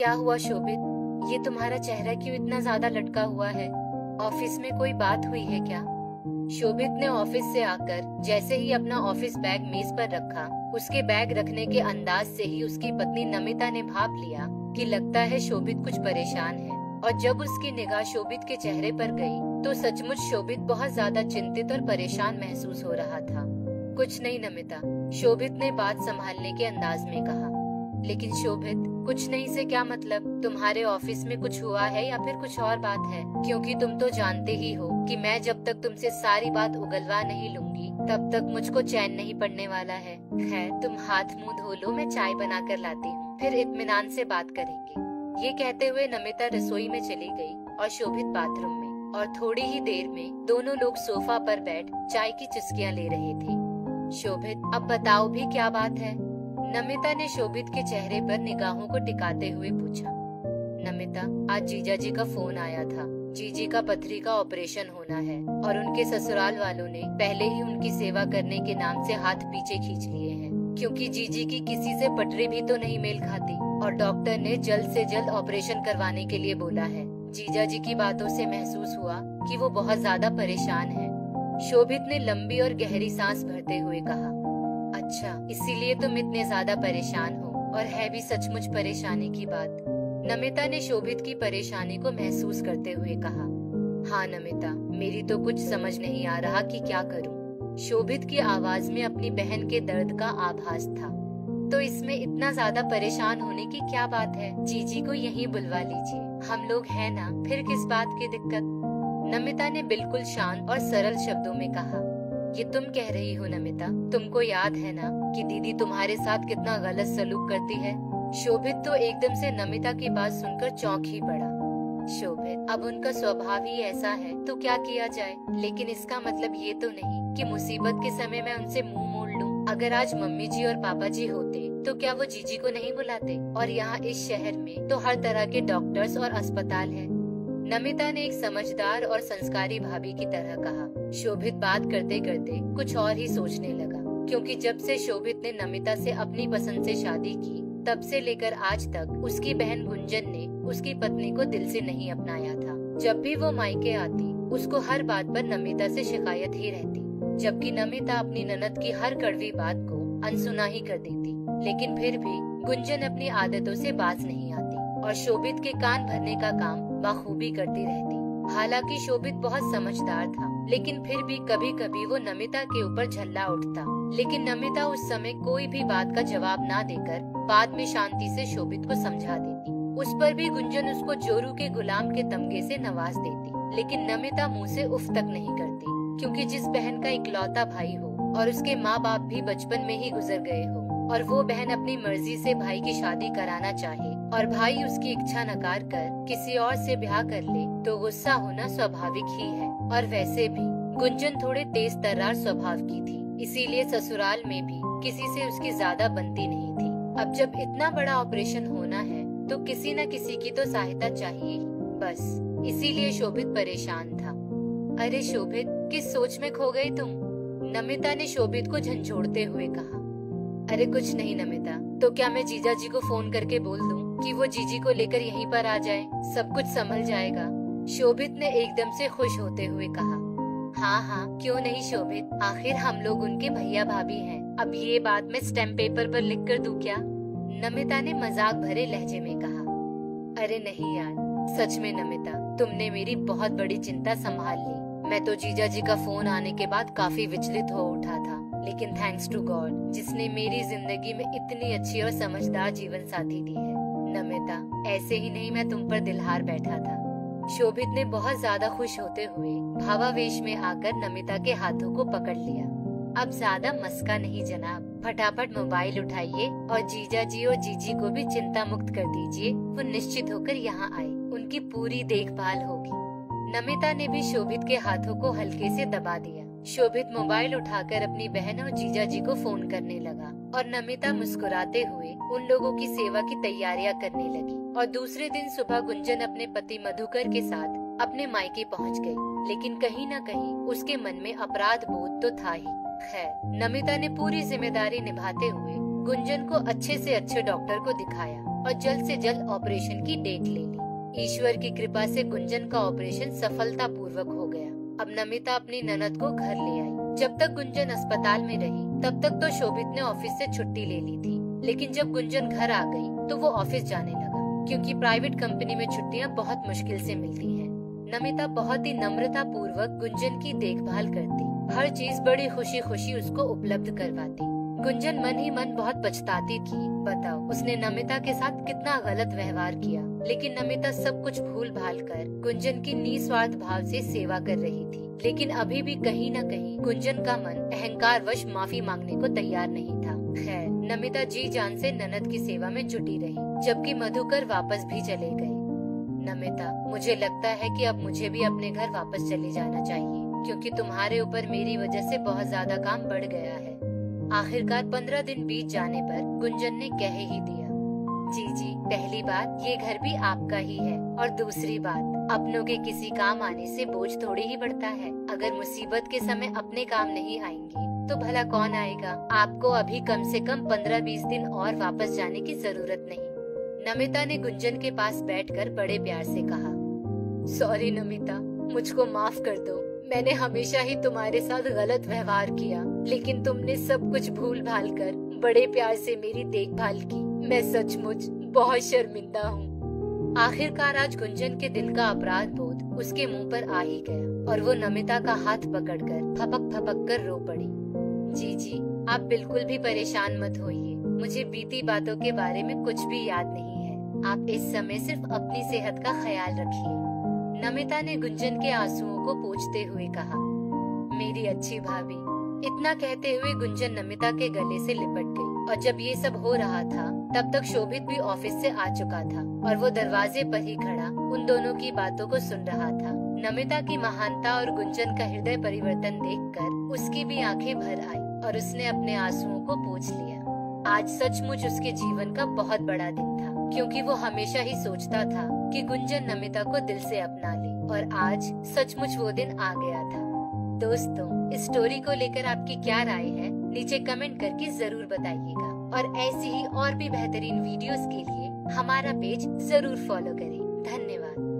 क्या हुआ शोभित? ये तुम्हारा चेहरा क्यों इतना ज्यादा लटका हुआ है? ऑफिस में कोई बात हुई है क्या? शोभित ने ऑफिस से आकर जैसे ही अपना ऑफिस बैग मेज पर रखा, उसके बैग रखने के अंदाज से ही उसकी पत्नी नमिता ने भाप लिया कि लगता है शोभित कुछ परेशान है। और जब उसकी निगाह शोभित के चेहरे पर गई तो सचमुच शोभित बहुत ज्यादा चिंतित और परेशान महसूस हो रहा था। कुछ नहीं नमिता, शोभित ने बात संभालने के अंदाज में कहा। लेकिन शोभित, कुछ नहीं से क्या मतलब? तुम्हारे ऑफिस में कुछ हुआ है या फिर कुछ और बात है? क्योंकि तुम तो जानते ही हो कि मैं जब तक तुमसे सारी बात उगलवा नहीं लूंगी तब तक मुझको चैन नहीं पड़ने वाला है। खैर, तुम हाथ मुंह धो लो, मैं चाय बना कर लाती हूँ, फिर इत्मीनान से बात करेंगे। ये कहते हुए नमिता रसोई में चली गई और शोभित बाथरूम में, और थोड़ी ही देर में दोनों लोग सोफा पर बैठ चाय की चुस्कियां ले रहे थे। शोभित, अब बताओ भी क्या बात है? नमिता ने शोभित के चेहरे पर निगाहों को टिकाते हुए पूछा। नमिता, आज जीजा जी का फोन आया था। जीजी का पथरी का ऑपरेशन होना है और उनके ससुराल वालों ने पहले ही उनकी सेवा करने के नाम से हाथ पीछे खींच लिए हैं, क्योंकि जीजी की किसी से पटरी भी तो नहीं मेल खाती, और डॉक्टर ने जल्द से जल्द ऑपरेशन करवाने के लिए बोला है। जीजा जी की बातों से महसूस हुआ कि वो बहुत ज्यादा परेशान है। शोभित ने लंबी और गहरी सांस भरते हुए कहा। अच्छा, इसीलिए तुम इतने ज्यादा परेशान हो, और है भी सचमुच परेशानी की बात। नमिता ने शोभित की परेशानी को महसूस करते हुए कहा। हाँ नमिता, मेरी तो कुछ समझ नहीं आ रहा कि क्या करूं। शोभित की आवाज में अपनी बहन के दर्द का आभास था। तो इसमें इतना ज्यादा परेशान होने की क्या बात है? जीजी को यहीं बुलवा लीजिए, हम लोग हैं ना, फिर किस बात की दिक्कत? नमिता ने बिल्कुल शांत और सरल शब्दों में कहा। ये तुम कह रही हो नमिता? तुमको याद है ना कि दीदी तुम्हारे साथ कितना गलत सलूक करती है? शोभित तो एकदम से नमिता की बात सुनकर चौंक ही पड़ा। शोभित, अब उनका स्वभाव ही ऐसा है तो क्या किया जाए? लेकिन इसका मतलब ये तो नहीं कि मुसीबत के समय मैं उनसे मुंह मोड़ लूं। अगर आज मम्मी जी और पापा जी होते तो क्या वो जीजी को नहीं बुलाते? और यहाँ इस शहर में तो हर तरह के डॉक्टर्स और अस्पताल है। नमिता ने एक समझदार और संस्कारी भाभी की तरह कहा। शोभित बात करते करते कुछ और ही सोचने लगा, क्योंकि जब से शोभित ने नमिता से अपनी पसंद से शादी की तब से लेकर आज तक उसकी बहन गुंजन ने उसकी पत्नी को दिल से नहीं अपनाया था। जब भी वो मायके आती उसको हर बात पर नमिता से शिकायत ही रहती, जबकि नमिता अपनी ननद की हर कड़वी बात को अनसुना ही कर देती। लेकिन फिर भी गुंजन अपनी आदतों से बाज नहीं आती और शोभित के कान भरने का काम बखूबी करती रहती। हालांकि शोभित बहुत समझदार था, लेकिन फिर भी कभी कभी वो नमिता के ऊपर झल्ला उठता। लेकिन नमिता उस समय कोई भी बात का जवाब ना देकर बाद में शांति से शोभित को समझा देती। उस पर भी गुंजन उसको जोरू के गुलाम के तमगे से नवाज देती, लेकिन नमिता मुंह से उफ तक नहीं करती, क्योंकि जिस बहन का इकलौता भाई हो और उसके माँ बाप भी बचपन में ही गुजर गए हो, और वो बहन अपनी मर्जी से भाई की शादी कराना चाहे और भाई उसकी इच्छा नकार कर किसी और से ब्याह कर ले, तो गुस्सा होना स्वाभाविक ही है। और वैसे भी गुंजन थोड़े तेज तर्रार स्वभाव की थी, इसीलिए ससुराल में भी किसी से उसकी ज्यादा बनती नहीं थी। अब जब इतना बड़ा ऑपरेशन होना है तो किसी न किसी की तो सहायता चाहिए ही, बस इसीलिए शोभित परेशान था। अरे शोभित, किस सोच में खो गई तुम? नमिता ने शोभित को झंझोड़ते हुए कहा। अरे कुछ नहीं नमिता, तो क्या मैं जीजा जी को फोन करके बोल दूं कि वो जीजी को लेकर यहीं पर आ जाए? सब कुछ संभल जाएगा। शोभित ने एकदम से खुश होते हुए कहा। हाँ हाँ, क्यों नहीं शोभित, आखिर हम लोग उनके भैया भाभी हैं। अब ये बात मैं स्टैम्प पेपर पर लिख कर दूं क्या? नमिता ने मजाक भरे लहजे में कहा। अरे नहीं यार, सच में नमिता, तुमने मेरी बहुत बड़ी चिंता संभाल ली। मैं तो जीजा जी का फोन आने के बाद काफी विचलित हो उठा था, लेकिन थैंक्स टू गॉड जिसने मेरी जिंदगी में इतनी अच्छी और समझदार जीवन साथी दी है। नमिता, ऐसे ही नहीं मैं तुम पर दिलहार बैठा था। शोभित ने बहुत ज्यादा खुश होते हुए भावावेश में आकर नमिता के हाथों को पकड़ लिया। अब ज्यादा मस्का नहीं जनाब, फटाफट मोबाइल उठाइए और जीजा जी और जीजी को भी चिंता मुक्त कर दीजिए। वो निश्चित होकर यहाँ आए, उनकी पूरी देखभाल होगी। नमिता ने भी शोभित के हाथों को हल्के से दबा दिया। शोभित मोबाइल उठाकर अपनी बहन और जीजा जी को फोन करने लगा और नमिता मुस्कुराते हुए उन लोगों की सेवा की तैयारियां करने लगी। और दूसरे दिन सुबह गुंजन अपने पति मधुकर के साथ अपने मायके पहुंच गई, लेकिन कहीं न कहीं उसके मन में अपराध बोध तो था ही। खैर, नमिता ने पूरी जिम्मेदारी निभाते हुए गुंजन को अच्छे से अच्छे डॉक्टर को दिखाया और जल्द से जल्द ऑपरेशन की डेट ले ली। ईश्वर की कृपा से गुंजन का ऑपरेशन सफलता पूर्वक हो गया। अब नमिता अपनी ननद को घर ले आई। जब तक गुंजन अस्पताल में रही तब तक तो शोभित ने ऑफिस से छुट्टी ले ली थी, लेकिन जब गुंजन घर आ गई तो वो ऑफिस जाने लगा, क्योंकि प्राइवेट कंपनी में छुट्टियां बहुत मुश्किल से मिलती हैं। नमिता बहुत ही नम्रता पूर्वक गुंजन की देखभाल करती, हर चीज बड़ी खुशी खुशी उसको उपलब्ध करवाती। गुंजन मन ही मन बहुत पछताती थी। बताओ उसने नमिता के साथ कितना गलत व्यवहार किया, लेकिन नमिता सब कुछ भूल भाल कर गुंजन की निस्वार्थ भाव से सेवा कर रही थी। लेकिन अभी भी कहीं न कहीं गुंजन का मन अहंकारवश माफी मांगने को तैयार नहीं था। खैर, नमिता जी जान से ननद की सेवा में जुटी रही, जबकि मधुकर वापस भी चले गए। नमिता, मुझे लगता है कि अब मुझे भी अपने घर वापस चले जाना चाहिए, क्योंकि तुम्हारे ऊपर मेरी वजह से बहुत ज्यादा काम बढ़ गया है। आखिरकार 15 दिन बीत जाने पर गुंजन ने कह ही दिया, जी, पहली बात ये घर भी आपका ही है, और दूसरी बात अपनों के किसी काम आने से बोझ थोड़ी ही बढ़ता है। अगर मुसीबत के समय अपने काम नहीं आएंगे तो भला कौन आएगा। आपको अभी कम से कम 15-20 दिन और वापस जाने की जरूरत नहीं। नमिता ने गुंजन के पास बैठकर बड़े प्यार से कहा, सॉरी नमिता, मुझको माफ कर दो। मैंने हमेशा ही तुम्हारे साथ गलत व्यवहार किया, लेकिन तुमने सब कुछ भूल भाल कर बड़े प्यार से मेरी देखभाल की। मैं सचमुच बहुत शर्मिंदा हूँ। आखिरकार आज गुंजन के दिल का अपराध बोध उसके मुंह पर आ ही गया, और वो नमिता का हाथ पकड़कर फपक फपक कर रो पड़ी। जी, आप बिल्कुल भी परेशान मत होइए। मुझे बीती बातों के बारे में कुछ भी याद नहीं है। आप इस समय सिर्फ अपनी सेहत का ख्याल रखिए। नमिता ने गुंजन के आंसुओं को पोंछते हुए कहा, मेरी अच्छी भाभी। इतना कहते हुए गुंजन नमिता के गले से लिपट गई। और जब ये सब हो रहा था तब तक शोभित भी ऑफिस से आ चुका था, और वो दरवाजे पर ही खड़ा उन दोनों की बातों को सुन रहा था। नमिता की महानता और गुंजन का हृदय परिवर्तन देखकर उसकी भी आंखें भर आई, और उसने अपने आंसुओं को पोंछ लिया। आज सचमुच उसके जीवन का बहुत बड़ा दिन था, क्योंकि वो हमेशा ही सोचता था कि गुंजन नमिता को दिल से अपना ले, और आज सचमुच वो दिन आ गया था। दोस्तों, इस स्टोरी को लेकर आपकी क्या राय है, नीचे कमेंट करके जरूर बताइएगा, और ऐसी ही और भी बेहतरीन वीडियोस के लिए हमारा पेज जरूर फॉलो करें। धन्यवाद।